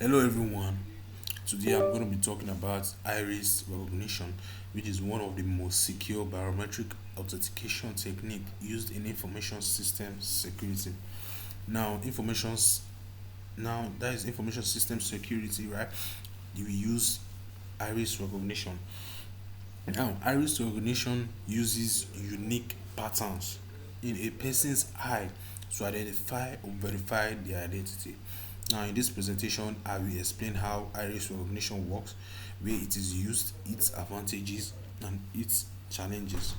Hello everyone. Today I'm going to be talking about iris recognition, which is one of the most secure biometric authentication technique used in information system security. Now, that is information system security, right? We use iris recognition. Now, iris recognition uses unique patterns in a person's eye to identify or verify their identity. Now, in this presentation, I will explain how iris recognition works, where it is used, its advantages, and its challenges.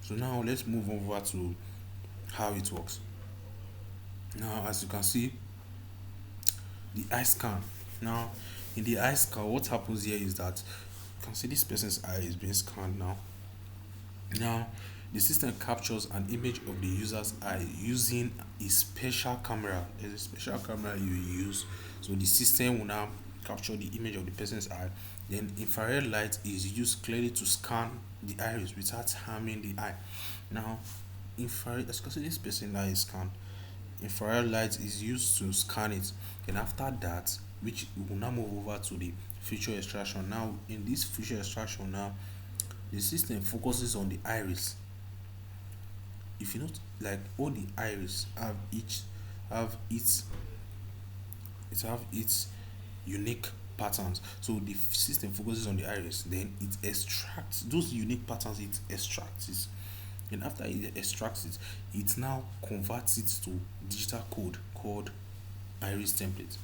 So, now let's move over to how it works. Now, as you can see, the eye scan. Now, in the eye scan, what happens here is that you can see this person's eye is being scanned now. Now, the system captures an image of the user's eye using a special camera. There's a special camera you use. So the system will now capture the image of the person's eye. Then infrared light is used clearly to scan the iris without harming the eye. Now, infrared, as you can see, this person eye is scanned. Infrared light is used to scan it. And after that, which we will now move over to the feature extraction. Now, in this feature extraction, now the system focuses on the iris. If you note, like all the iris have its unique patterns. So the system focuses on the iris, then it extracts those unique patterns. It extracts it, and after it extracts it, it now converts it to digital code called iris template.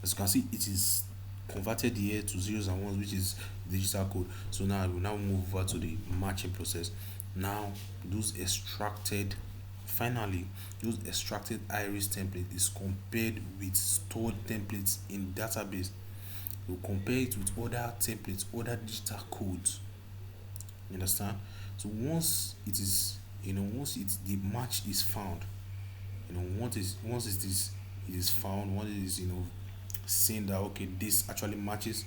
As you can see, it is converted here to zeros and ones, which is digital code. So now we now move over to the matching process. Now those extracted finally those extracted iris template is compared with stored templates in database. We compare it with other templates, other digital codes. You understand? So once it's the match is found, once it is found, once it is saying that okay, this actually matches,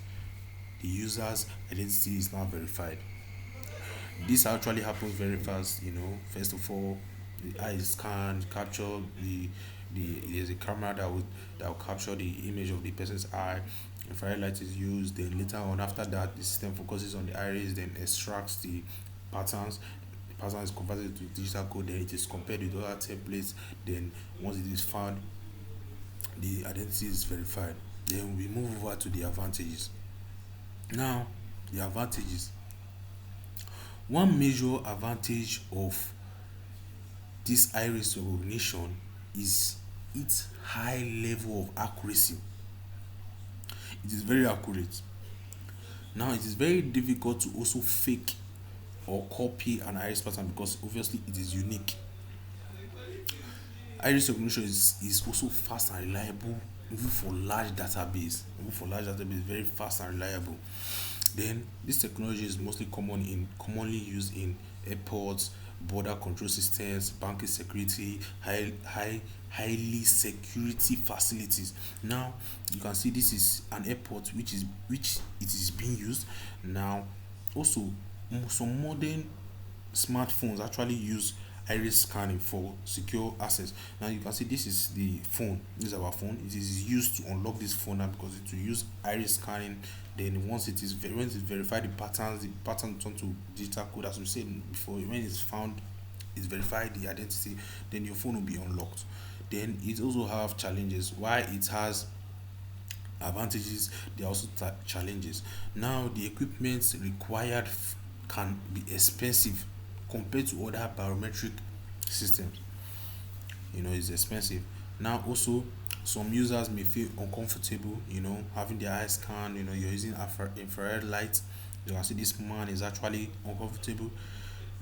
the user's identity is now verified. This actually happens very fast. First of all, the eye is scanned, capture the there's a camera that will capture the image of the person's eye. Infrared light is used. Then later on, after that, the system focuses on the iris, then extracts the patterns. The pattern is converted to digital code. Then it is compared with other templates. Then once it is found, the identity is verified. Then we move over to the advantages. Now, the advantages. One major advantage of this iris recognition is its high level of accuracy. It is very accurate. Now, it is very difficult to also fake or copy an iris pattern because obviously it is unique. Iris recognition is also fast and reliable even for large database. Even for large database, very fast and reliable. Then this technology is commonly used in airports, border control systems, banking security, highly security facilities. Now you can see this is an airport which it is being used. Now also some modern smartphones actually use iris scanning for secure access. Now you can see this is the phone. This is our phone. It is used to unlock this phone now because it will use iris scanning. Then once it verify the pattern turn to digital code, as we said before. When it's found, it's verified the identity, then your phone will be unlocked. Then it also have challenges. Why it has advantages, there are also challenges. Now the equipment required can be expensive compared to other biometric systems. It's expensive. Now also some users may feel uncomfortable, having their eyes scanned. You're using infrared light. You can see this man is actually uncomfortable.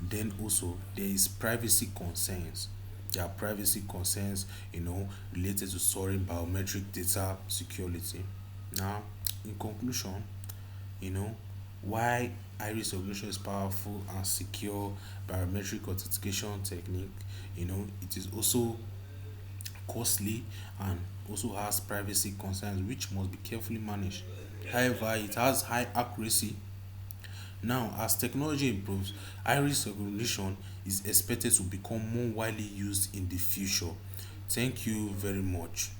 Then also there is privacy concerns. There are privacy concerns, related to storing biometric data security. Now, in conclusion, you know, why iris recognition is powerful and secure biometric authentication technique. It is also costly and also has privacy concerns which must be carefully managed. However, it has high accuracy. Now, as technology improves, iris recognition is expected to become more widely used in the future. Thank you very much.